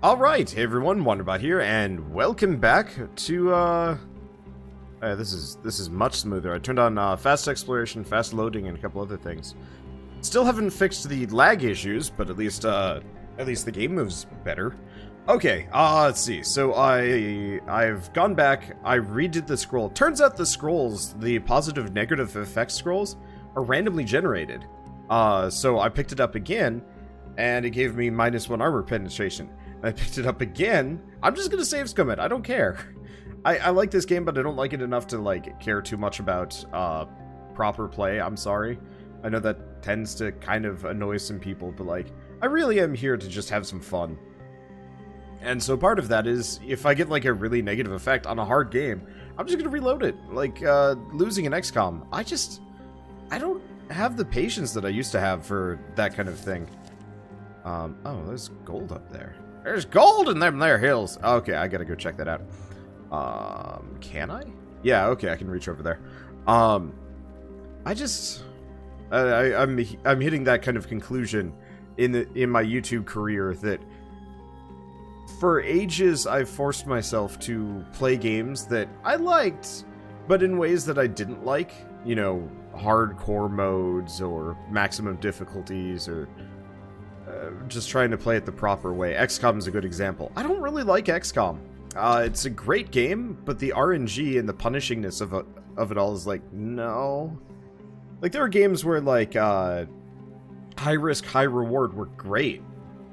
Alright, hey everyone, Wanderbot here, and welcome back to, this is much smoother. I turned on, fast exploration, fast loading, and a couple other things. Still haven't fixed the lag issues, but at least the game moves better. Okay, let's see. So I've gone back, I redid the scroll. Turns out the scrolls, the positive negative effects scrolls, are randomly generated. So I picked it up again, and it gave me -1 armor penetration. I picked it up again. I'm just gonna save scum it. I don't care. I like this game, but I don't like it enough to like care too much about proper play. I'm sorry. I know that tends to kind of annoy some people, but like I really am here to just have some fun. And so part of that is if I get like a really negative effect on a hard game, I'm just gonna reload it. Like losing an XCOM. I don't have the patience that I used to have for that kind of thing. Oh, there's gold up there. There's gold in them there hills. Okay, I gotta go check that out. Can I? Yeah, okay, I can reach over there. I'm hitting that kind of conclusion in my YouTube career that for ages I've forced myself to play games that I liked, but in ways that I didn't like. You know, hardcore modes or maximum difficulties or just trying to play it the proper way. XCOM is a good example. I don't really like XCOM. It's a great game, but the RNG and the punishingness of it all is like, no. Like, there are games where, like, high risk, high reward were great.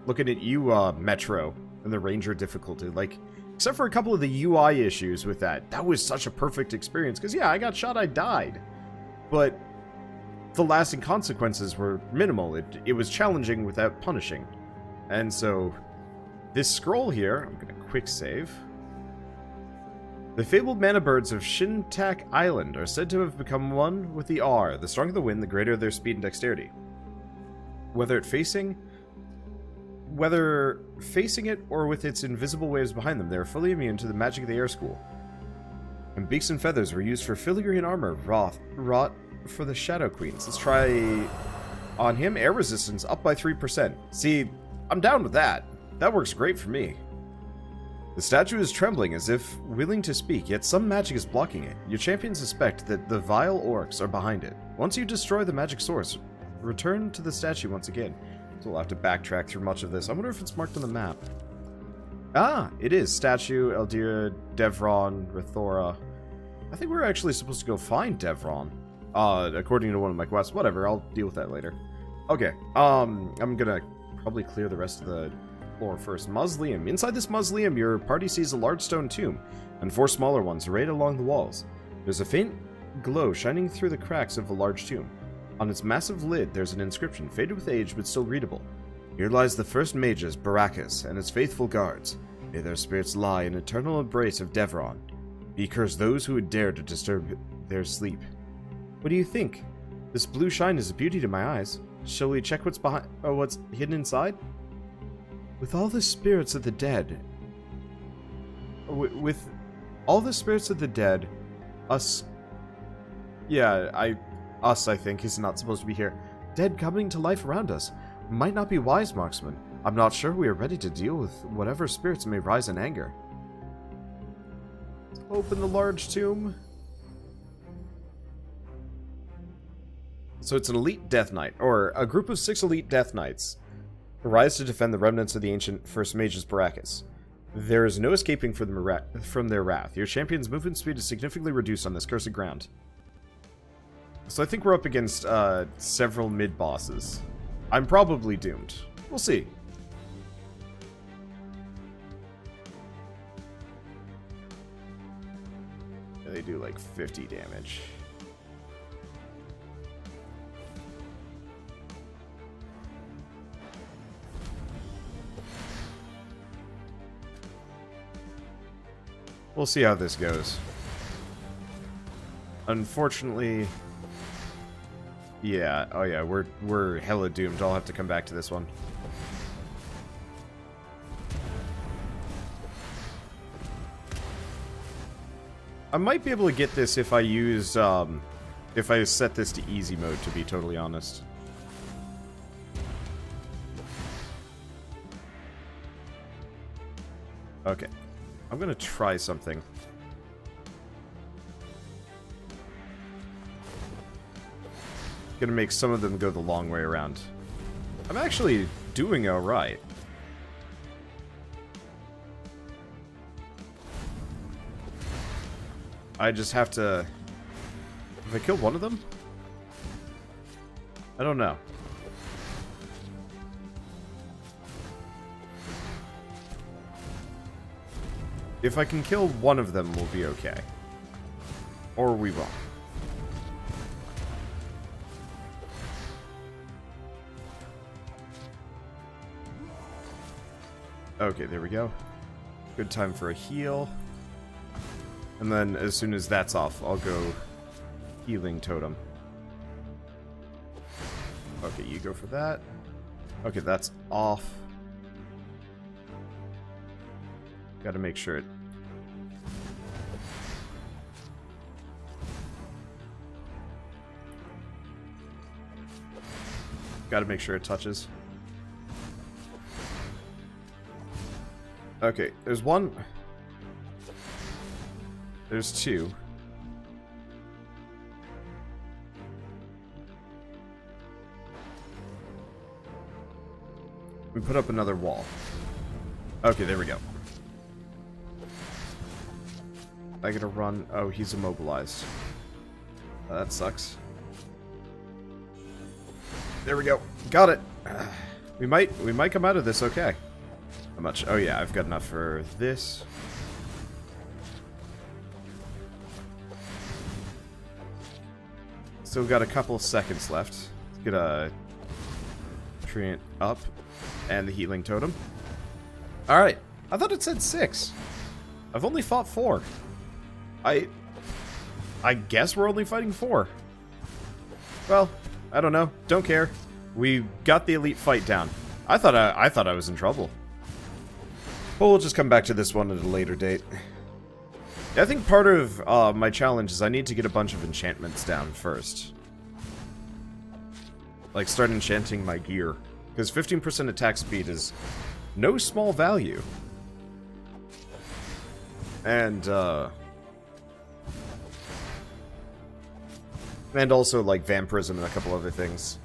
Looking at you, Metro, and the Ranger difficulty. Like, except for a couple of the UI issues with that was such a perfect experience. Because, yeah, I got shot, I died. But the lasting consequences were minimal. It was challenging without punishing. And so, this scroll here, I'm gonna quick save. The fabled mana birds of Shintak Island are said to have become one with the R. The stronger the wind, the greater their speed and dexterity. Whether facing it or with its invisible waves behind them, they are fully immune to the magic of the air school. And beaks and feathers were used for filigree and armor, wrought for the Shadow Queens. Let's try on him. Air resistance up by 3%. See, I'm down with that. That works great for me. The statue is trembling as if willing to speak, yet some magic is blocking it. Your champions suspect that the vile orcs are behind it. Once you destroy the magic source, return to the statue once again. So we'll have to backtrack through much of this. I wonder if it's marked on the map. Ah, it is. Statue, Eldira, Devron, Rithora. I think we're actually supposed to go find Devron. According to one of my quests. Whatever, I'll deal with that later. Okay, I'm gonna probably clear the rest of the floor first. Mausoleum. Inside this mausoleum, your party sees a large stone tomb, and 4 smaller ones arrayed along the walls. There's a faint glow shining through the cracks of the large tomb. On its massive lid, there's an inscription, faded with age, but still readable. Here lies the first mages, Baracus, and its faithful guards. May their spirits lie in eternal embrace of Devron. Be cursed those who would dare to disturb their sleep. What do you think? This blue shine is a beauty to my eyes. Shall we check what's behind, or what's hidden inside? With all the spirits of the dead, with all the spirits of the dead, us, yeah, I think is not supposed to be here. Dead coming to life around us. Might not be wise, marksman. I'm not sure we are ready to deal with whatever spirits may rise in anger. Let's open the large tomb. So it's an elite death knight, or a group of 6 elite death knights, arise to defend the remnants of the ancient first mages Baracus. There is no escaping from their wrath. Your champion's movement speed is significantly reduced on this cursed ground. So I think we're up against several mid-bosses. I'm probably doomed. We'll see. They do like 50 damage. We'll see how this goes. Unfortunately, yeah, oh yeah, we're hella doomed. I'll have to come back to this one. I might be able to get this if I use, if I set this to easy mode, to be totally honest. Okay. I'm gonna try something. Gonna make some of them go the long way around. I'm actually doing alright. I just have to... Have I killed one of them? I don't know. If I can kill one of them, we'll be okay. Or we won't. Okay, there we go. Good time for a heal. And then as soon as that's off, I'll go healing totem. Okay, you go for that. Okay, that's off. Gotta make sure it... Gotta make sure it touches. Okay, there's one... There's two. We put up another wall. Okay, there we go. I gotta run. Oh, he's immobilized. That sucks. There we go. Got it. We might come out of this okay. How much? Oh yeah, I've got enough for this. Still got a couple seconds left. Let's get a treant up and the healing totem. Alright. I thought it said 6. I've only fought 4. I guess we're only fighting 4. Well, I don't know. Don't care. We got the elite fight down. I thought I was in trouble. But we'll just come back to this one at a later date. I think part of my challenge is I need to get a bunch of enchantments down first. Like, start enchanting my gear. Because 15% attack speed is no small value. And also, like, vampirism and a couple other things.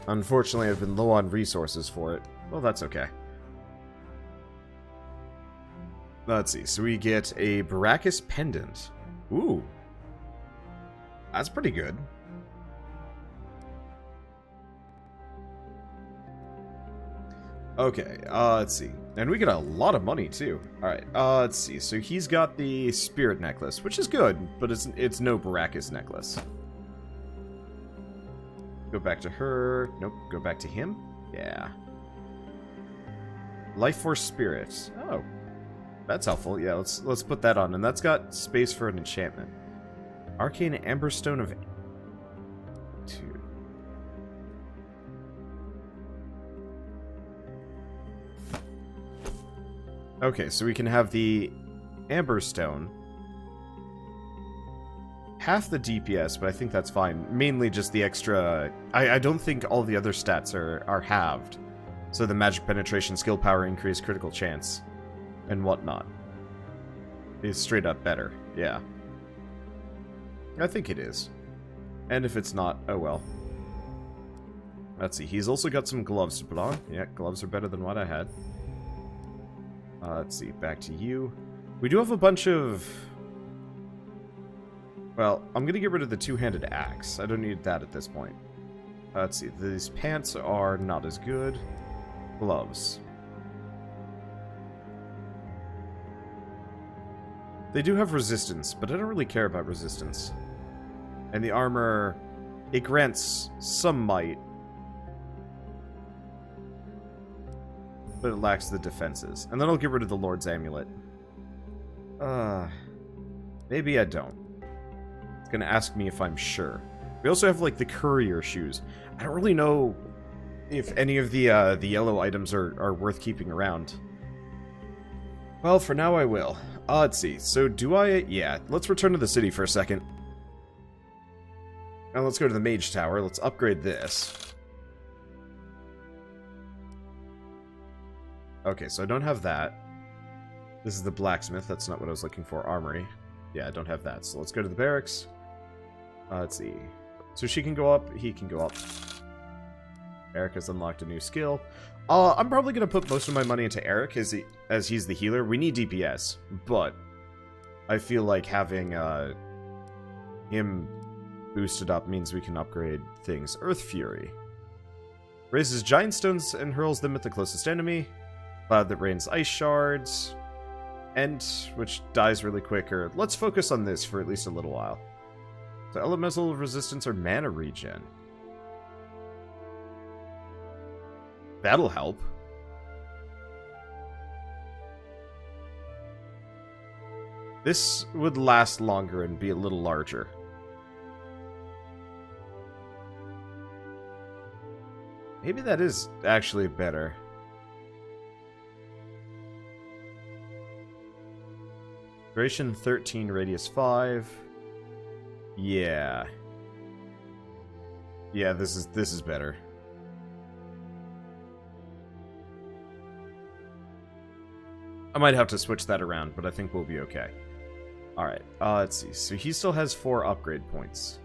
Unfortunately, I've been low on resources for it. Well, that's okay. Let's see. So we get a Baracus Pendant. Ooh. That's pretty good. Okay, let's see. And we get a lot of money, too. Alright, let's see. So he's got the Spirit Necklace, which is good, but it's no Baracus Necklace. Go back to her. Nope, go back to him. Yeah. Life Force Spirit. Oh. That's helpful. Yeah, let's put that on. And that's got space for an enchantment. Arcane Amberstone of... 2. Okay, so we can have the Amberstone. Half the DPS, but I think that's fine. Mainly just the extra... I don't think all the other stats are halved. So the magic penetration, skill power, increase, critical chance, and whatnot is straight up better. Yeah. I think it is. And if it's not, oh well. Let's see. He's also got some gloves to put on. Yeah, gloves are better than what I had. Let's see. Back to you. We do have a bunch of... Well, I'm going to get rid of the two-handed axe. I don't need that at this point. Let's see. These pants are not as good. Gloves. They do have resistance, but I don't really care about resistance. And the armor, it grants some might, but it lacks the defenses. And then I'll get rid of the Lord's Amulet. Maybe I don't. It's gonna ask me if I'm sure. We also have, like, the courier shoes. I don't really know if any of the yellow items are worth keeping around. Well, for now I will. Let's see. So do I... Yeah, let's return to the city for a second. Now let's go to the Mage Tower. Let's upgrade this. Okay, so I don't have that. This is the blacksmith. That's not what I was looking for. Armory. Yeah, I don't have that. So let's go to the barracks. Let's see. So she can go up. He can go up. Eric has unlocked a new skill. I'm probably going to put most of my money into Eric as he's the healer. We need DPS, but I feel like having him boosted up means we can upgrade things. Earth Fury. Raises giant stones and hurls them at the closest enemy. Cloud that rains ice shards. Ent, which dies really quicker. Let's focus on this for at least a little while. So elemental resistance or mana regen. That'll help. This would last longer and be a little larger. Maybe that is actually better. Duration 13, radius 5. Yeah. Yeah, this is better. I might have to switch that around, but I think we'll be okay. Alright, let's see. So he still has 4 upgrade points.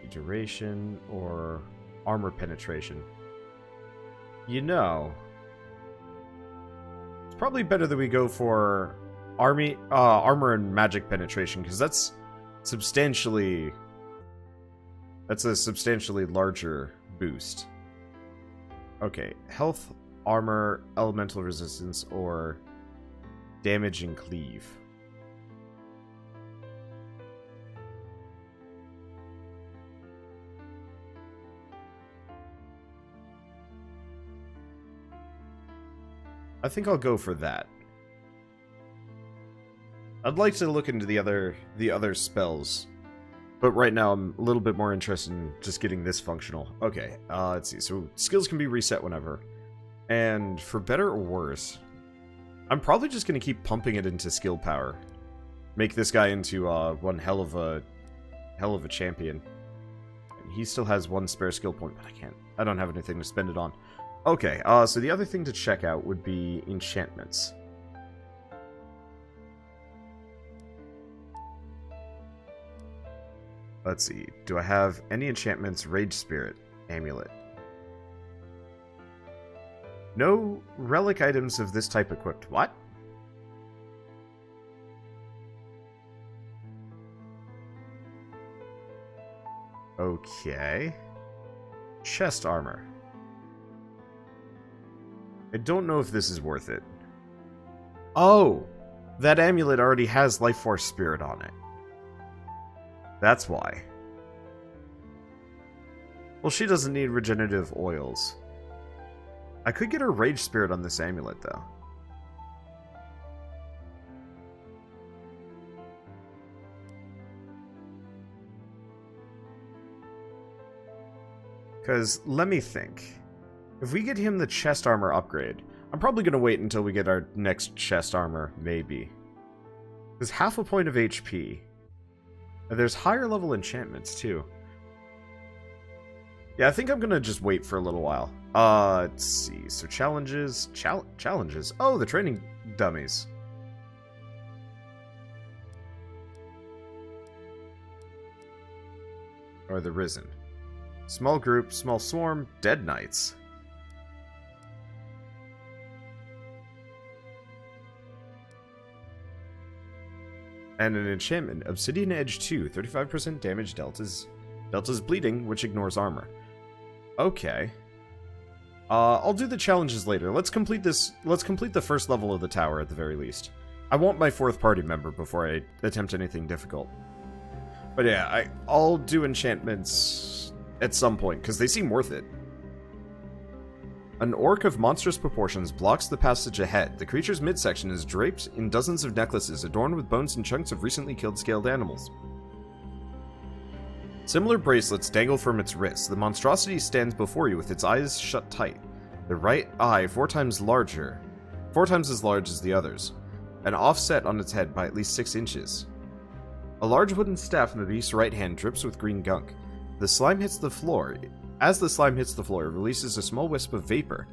Duration or armor penetration. You know, it's probably better that we go for armor and magic penetration, because that's a substantially larger boost. Okay, health, armor, elemental resistance, or damage and cleave. I think I'll go for that. I'd like to look into the other spells, but right now I'm a little bit more interested in just getting this functional. Okay, let's see. So skills can be reset whenever, and for better or worse, I'm probably just gonna keep pumping it into skill power. Make this guy into one hell of a champion. And he still has 1 spare skill point, but I don't have anything to spend it on. Okay, so the other thing to check out would be enchantments. Let's see, do I have any enchantments? Rage Spirit, Amulet. No relic items of this type equipped. What? Okay. Chest armor. I don't know if this is worth it. Oh! That amulet already has Life Force Spirit on it. That's why. Well, she doesn't need regenerative oils. I could get her Rage Spirit on this amulet, though. Because, let me think. If we get him the chest armor upgrade, I'm probably going to wait until we get our next chest armor, maybe. There's half a point of HP. And there's higher level enchantments, too. Yeah, I think I'm going to just wait for a little while. Let's see. So challenges. Challenges. Oh, the training dummies. Or the Risen. Small group, small swarm, dead knights. And an enchantment, Obsidian Edge 2, 35% damage, Delta's bleeding, which ignores armor. Okay. I'll do the challenges later. Let's complete this. Let's complete the first level of the tower at the very least. I want my 4th party member before I attempt anything difficult. But yeah, I'll do enchantments at some point, because they seem worth it. An orc of monstrous proportions blocks the passage ahead. The creature's midsection is draped in dozens of necklaces adorned with bones and chunks of recently killed scaled animals. Similar bracelets dangle from its wrists. The monstrosity stands before you with its eyes shut tight. The right eye 4 times as large as the others, and offset on its head by at least 6 inches. A large wooden staff in the beast's right hand drips with green gunk. The slime hits the floor. As the slime hits the floor, it releases a small wisp of vapor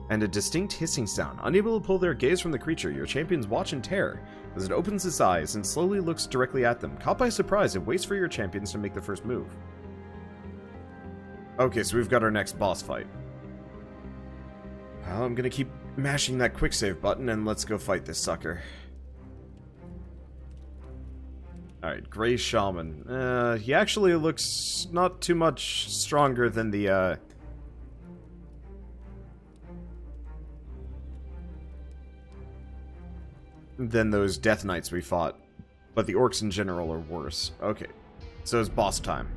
and a distinct hissing sound. Unable to pull their gaze from the creature, your champions watch in terror as it opens its eyes and slowly looks directly at them. Caught by surprise, it waits for your champions to make the first move. Okay, so we've got our next boss fight. Well, I'm gonna keep mashing that quick save button and let's go fight this sucker. Alright, Gray Shaman. He actually looks not too much stronger than the, than those Death Knights we fought. But the orcs in general are worse. Okay, so it's boss time.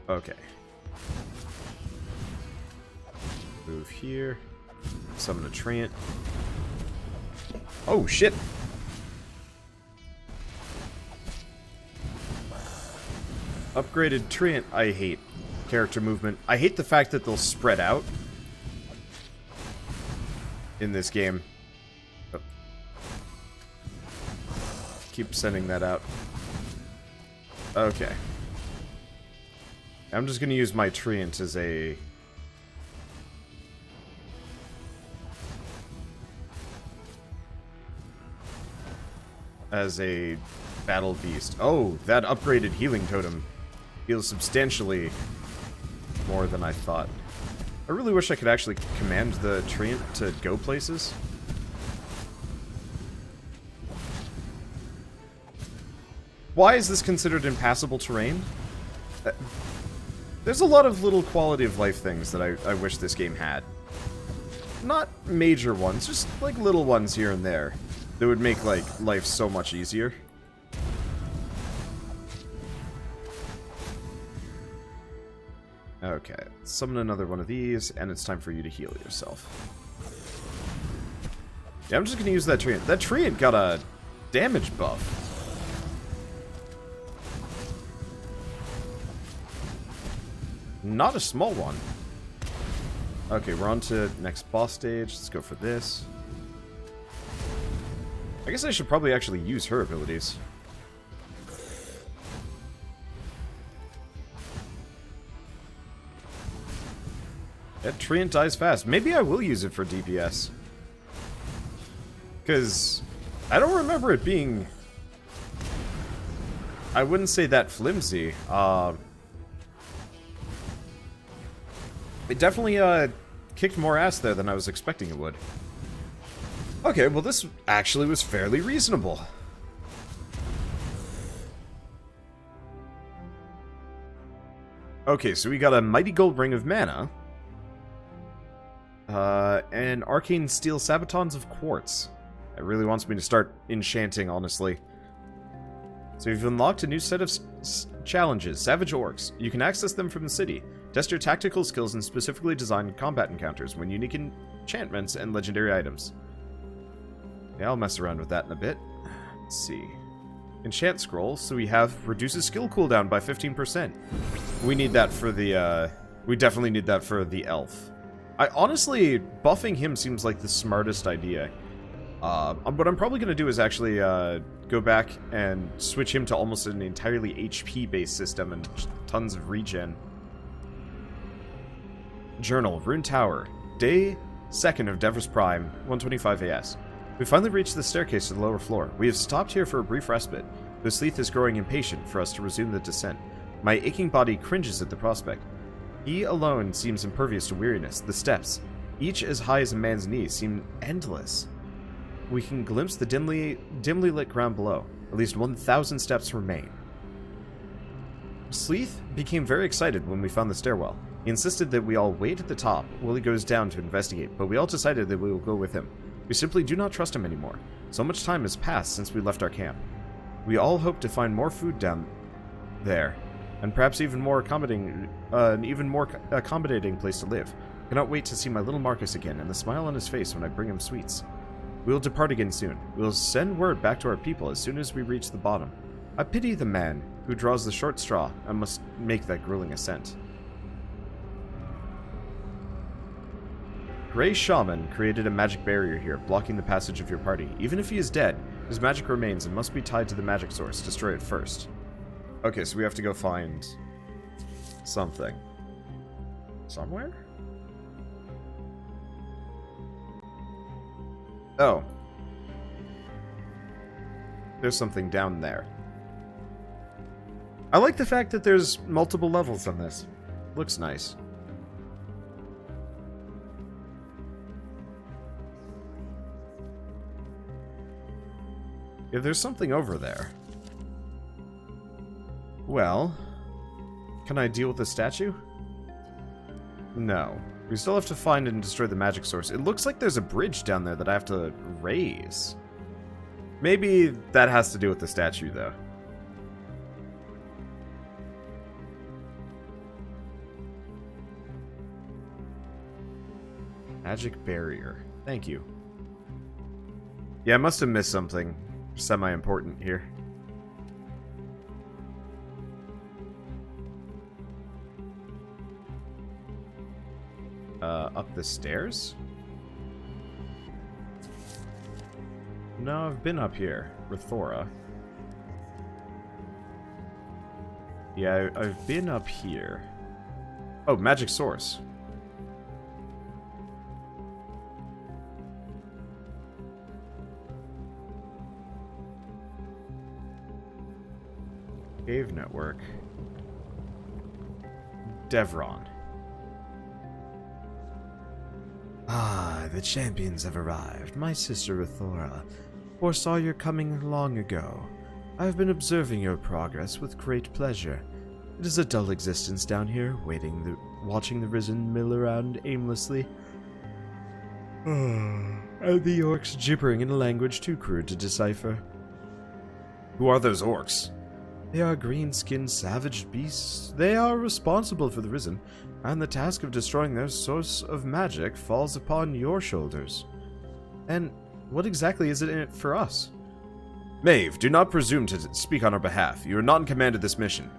Okay. Move here. Summon a Treant. Oh, shit! Upgraded Treant, I hate. Character movement. I hate the fact that they'll spread out in this game. Oh. Keep sending that out. Okay. I'm just going to use my Treant as a battle beast. Oh, that upgraded healing totem heals substantially more than I thought. I really wish I could actually command the Treant to go places. Why is this considered impassable terrain? There's a lot of little quality of life things that I wish this game had. Not major ones, just like little ones here and there that would make like life so much easier. Okay, summon another one of these, and it's time for you to heal yourself. Yeah, I'm just gonna use that Treant. That Treant got a damage buff. Not a small one. Okay, we're on to next boss stage. Let's go for this. I guess I should probably actually use her abilities. That Treant dies fast. Maybe I will use it for DPS. Because I don't remember it being... I wouldn't say that flimsy. It definitely kicked more ass there than I was expecting it would. Okay, well this actually was fairly reasonable. Okay, so we got a Mighty Gold Ring of Mana. And Arcane Steel Sabatons of Quartz. It really wants me to start enchanting, honestly. So you've unlocked a new set of challenges, Savage Orcs. You can access them from the city. Test your tactical skills and specifically designed combat encounters, win unique enchantments and legendary items. Yeah, I'll mess around with that in a bit. Let's see. Enchant scroll, so we have reduces skill cooldown by 15%. We need that for the, we definitely need that for the elf. I honestly, buffing him seems like the smartest idea. What I'm probably going to do is actually go back and switch him to almost an entirely HP-based system and tons of regen. Journal, Rune Tower, Day 2nd of Devers Prime, 125 AS. We finally reached the staircase to the lower floor. We have stopped here for a brief respite, though Sleeth is growing impatient for us to resume the descent. My aching body cringes at the prospect. He alone seems impervious to weariness. The steps, each as high as a man's knee, seem endless. We can glimpse the dimly lit ground below. At least 1,000 steps remain. Sleeth became very excited when we found the stairwell. He insisted that we all wait at the top while he goes down to investigate, but we all decided that we will go with him. We simply do not trust him anymore. So much time has passed since we left our camp. We all hope to find more food down there, and perhaps even more accommodating, an even more accommodating place to live. Cannot wait to see my little Marcus again and the smile on his face when I bring him sweets. We will depart again soon. We will send word back to our people as soon as we reach the bottom. I pity the man who draws the short straw and must make that grueling ascent. Gray Shaman created a magic barrier here, blocking the passage of your party. Even if he is dead, his magic remains and must be tied to the magic source. Destroy it first. Okay, so we have to go find something. Somewhere? Oh. There's something down there. I like the fact that there's multiple levels on this. Looks nice. If there's something over there. Well, can I deal with the statue? No. We still have to find and destroy the magic source. It looks like there's a bridge down there that I have to raise. Maybe that has to do with the statue, though. Magic barrier. Thank you. Yeah, I must have missed something semi-important here. Up the stairs? No, I've been up here with Thora. Yeah, I've been up here. Oh, magic source. Cave network. Devron. Ah, the champions have arrived. My sister Artara foresaw your coming long ago. I have been observing your progress with great pleasure. It is a dull existence down here, watching the risen mill around aimlessly. And the orcs gibbering in a language too crude to decipher. Who are those orcs? They are green-skinned savage beasts. They are responsible for the risen, and the task of destroying their source of magic falls upon your shoulders. And what exactly is it in it for us? Maeve, do not presume to speak on our behalf. You are not in command of this mission.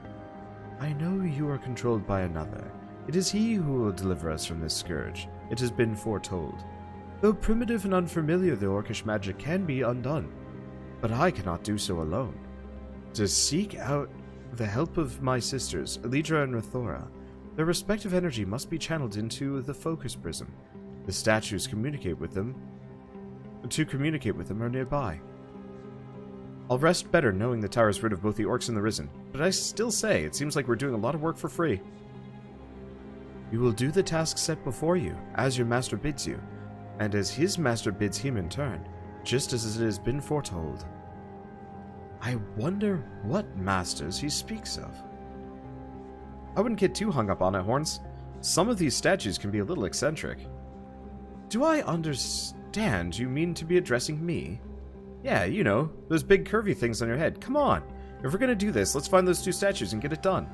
I know you are controlled by another. It is he who will deliver us from this scourge. It has been foretold. Though primitive and unfamiliar, the orcish magic can be undone. But I cannot do so alone. To seek out the help of my sisters, Elidra and Rathora, their respective energy must be channeled into the focus prism. The statues communicate with them are nearby. I'll rest better knowing the tower is rid of both the orcs and the risen, but I still say it seems like we're doing a lot of work for free. You will do the task set before you, as your master bids you, and as his master bids him in turn, just as it has been foretold. I wonder what masters he speaks of. I wouldn't get too hung up on it, Horns. Some of these statues can be a little eccentric. Do I understand you mean to be addressing me? Yeah, you know, those big curvy things on your head. Come on. If we're gonna do this, let's find those two statues and get it done.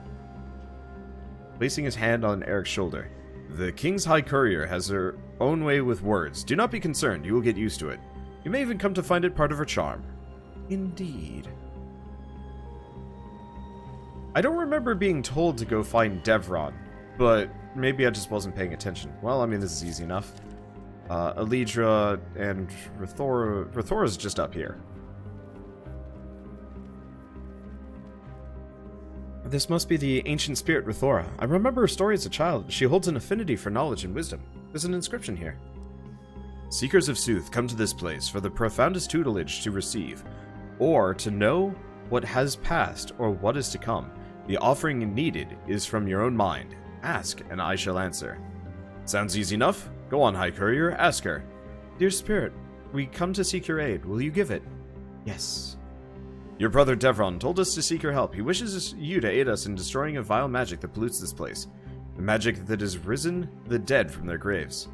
Placing his hand on Eric's shoulder. The King's High Courier has her own way with words. Do not be concerned, you will get used to it. You may even come to find it part of her charm. Indeed. I don't remember being told to go find Devron, but maybe I just wasn't paying attention. Well, I mean, this is easy enough. Elidra and Rathora's just up here. This must be the ancient spirit Rathora. I remember her story as a child. She holds an affinity for knowledge and wisdom. There's an inscription here. Seekers of Sooth, come to this place for the profoundest tutelage to receive, or to know what has passed or what is to come. The offering needed is from your own mind. Ask, and I shall answer. Sounds easy enough? Go on, High Courier, ask her. Dear Spirit, we come to seek your aid. Will you give it? Yes. Your brother Devron told us to seek your help. He wishes you to aid us in destroying a vile magic that pollutes this place. The magic that has risen the dead from their graves.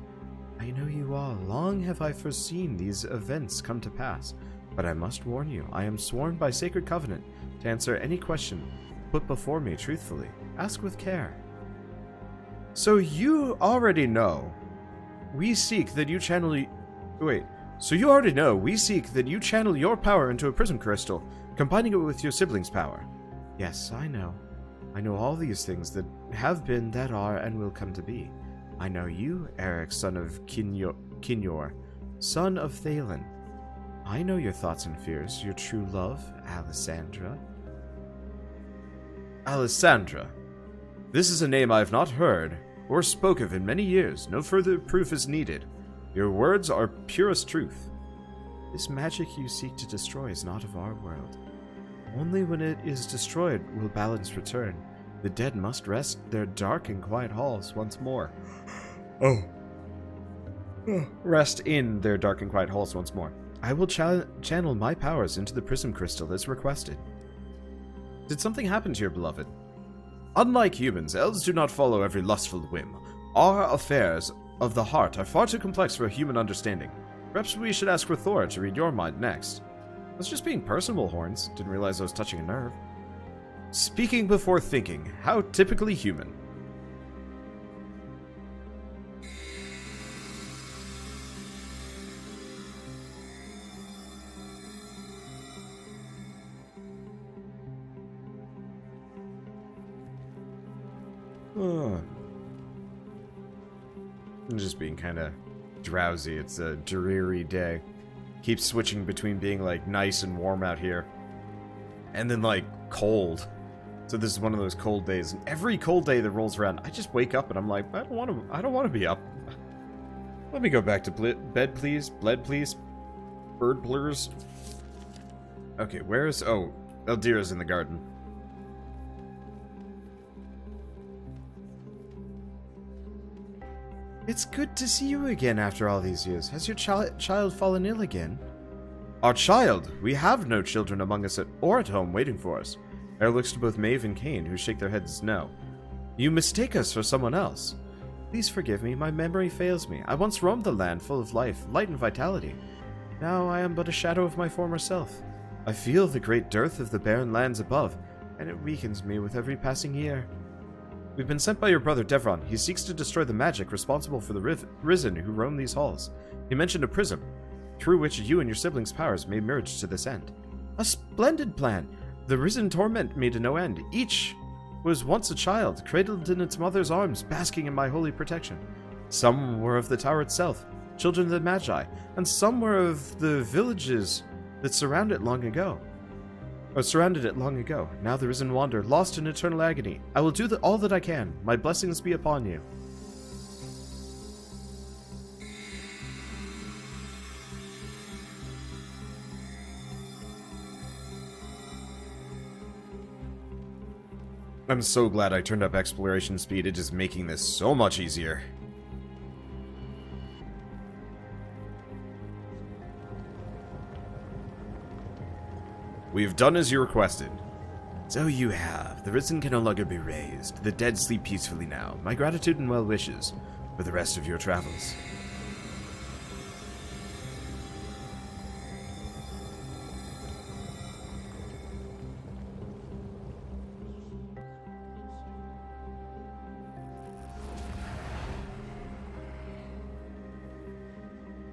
I know you all. Long have I foreseen these events come to pass. But I must warn you, I am sworn by sacred covenant to answer any question put before me truthfully. Ask with care. So you already know. We seek that you channel... Wait. So you already know we seek that you channel your power into a prism crystal, combining it with your siblings' power. Yes, I know. I know all these things that have been, that are, and will come to be. I know you, Eric, son of Kinyor, son of Thalen. I know your thoughts and fears, your true love, Alessandra. Alessandra. This is a name I have not heard or spoke of in many years. No further proof is needed. Your words are purest truth. This magic you seek to destroy is not of our world. Only when it is destroyed will balance return. The dead must rest their dark and quiet halls once more. Rest in their dark and quiet halls once more. I will channel my powers into the prism crystal as requested. Did something happen to your beloved? Unlike humans, elves do not follow every lustful whim. Our affairs of the heart are far too complex for human understanding. Perhaps we should ask for Thor to read your mind next. I was just being personable, Horns. Didn't realize I was touching a nerve. Speaking before thinking. How typically human. I'm just being kind of drowsy. It's a dreary day. Keeps switching between being like nice and warm out here and then like cold. So this is one of those cold days, and every cold day that rolls around, I just wake up and I'm like, I don't want to be up. Let me go back to bed, please. Bled, please. Bird blurs. Okay, where's... Oh, Eldira's in the garden. It's good to see you again after all these years. Has your child fallen ill again? Our child? We have no children among us or at home waiting for us. Air looks to both Maeve and Kane, who shake their heads no. You mistake us for someone else. Please forgive me, my memory fails me. I once roamed the land full of life, light and vitality. Now I am but a shadow of my former self. I feel the great dearth of the barren lands above, and it weakens me with every passing year. We've been sent by your brother Devron. He seeks to destroy the magic responsible for the Risen who roam these halls. He mentioned a prism, through which you and your siblings' powers may merge to this end. A splendid plan! The Risen torment me to no end. Each was once a child, cradled in its mother's arms, basking in my holy protection. Some were of the tower itself, children of the Magi, and some were of the villages that surrounded it long ago. Now the Risen wander, lost in eternal agony. I will do all that I can. My blessings be upon you. I'm so glad I turned up exploration speed. It is making this so much easier. We've done as you requested. So you have. The Risen can no longer be raised. The dead sleep peacefully now. My gratitude and well wishes for the rest of your travels.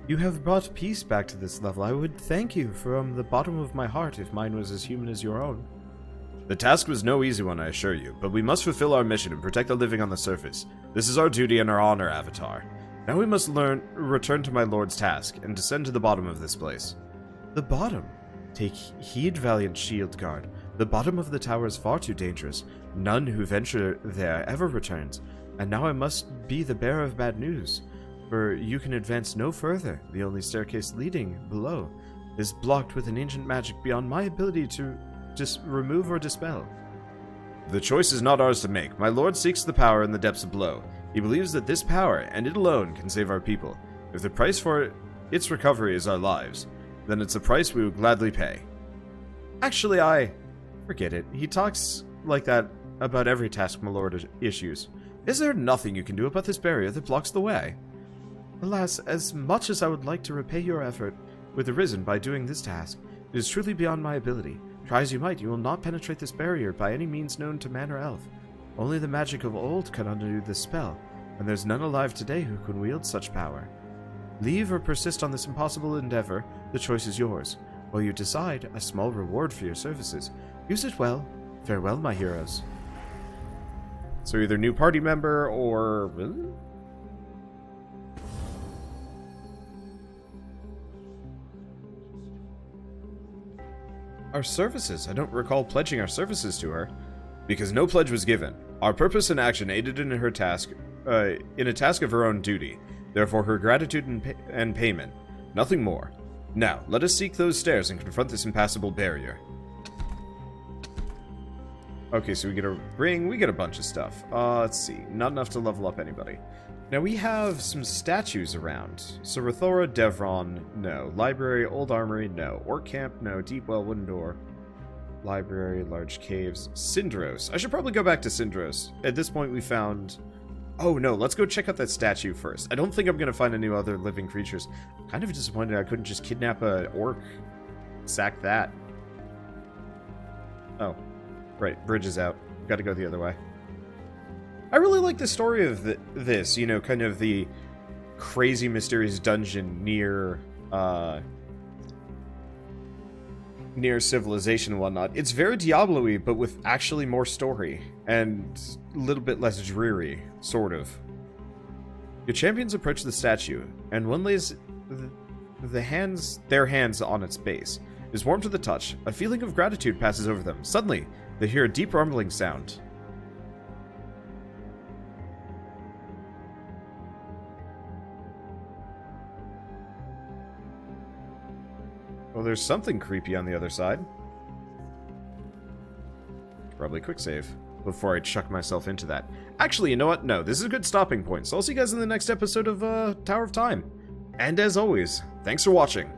You have brought peace back to this level. I would thank you from the bottom of my heart if mine was as human as your own. The task was no easy one, I assure you, but we must fulfill our mission and protect the living on the surface. This is our duty and our honor, Avatar. Now we must return to my lord's task, and descend to the bottom of this place. The bottom? Take heed, valiant shield guard. The bottom of the tower is far too dangerous. None who venture there ever returns, and now I must be the bearer of bad news. For you can advance no further. The only staircase leading below is blocked with an ancient magic beyond my ability to just remove or dispel. The choice is not ours to make. My lord seeks the power in the depths below. He believes that this power, and it alone, can save our people. If the price for its recovery is our lives, then it's a price we would gladly pay. Actually, forget it. He talks like that about every task my lord issues. Is there nothing you can do about this barrier that blocks the way? Alas, as much as I would like to repay your effort with the Risen by doing this task, it is truly beyond my ability. Try as you might, you will not penetrate this barrier by any means known to man or elf. Only the magic of old can undo this spell, and there's none alive today who can wield such power. Leave or persist on this impossible endeavor, the choice is yours. While you decide, a small reward for your services. Use it well. Farewell, my heroes. So either new party member or... Our services? I don't recall pledging our services to her. Because no pledge was given. Our purpose and action aided in her task, in a task of her own duty. Therefore, her gratitude and payment. Nothing more. Now, let us seek those stairs and confront this impassable barrier. Okay, so we get a ring, we get a bunch of stuff. Let's see. Not enough to level up anybody. Now, we have some statues around. So, Rathora, Devron, no. Library, Old Armory, no. Orc Camp, no. Deep Well, Wooden Door. Library, large caves. Syndros. I should probably go back to Syndros. At this point, we found... Oh, no, let's go check out that statue first. I don't think I'm going to find any other living creatures. I'm kind of disappointed I couldn't just kidnap an orc. Sack that. Oh. Right, bridge is out. Gotta go the other way. I really like the story of this, you know, kind of the crazy, mysterious dungeon near civilization and whatnot. It's very Diablo-y, but with actually more story, and a little bit less dreary, sort of. Your champions approach the statue, and one lays their hands on its base. It is warm to the touch. A feeling of gratitude passes over them. Suddenly, they hear a deep rumbling sound. Well, there's something creepy on the other side. Probably quick save before I chuck myself into that. Actually, you know what? No, this is a good stopping point. So I'll see you guys in the next episode of Tower of Time. And as always, thanks for watching.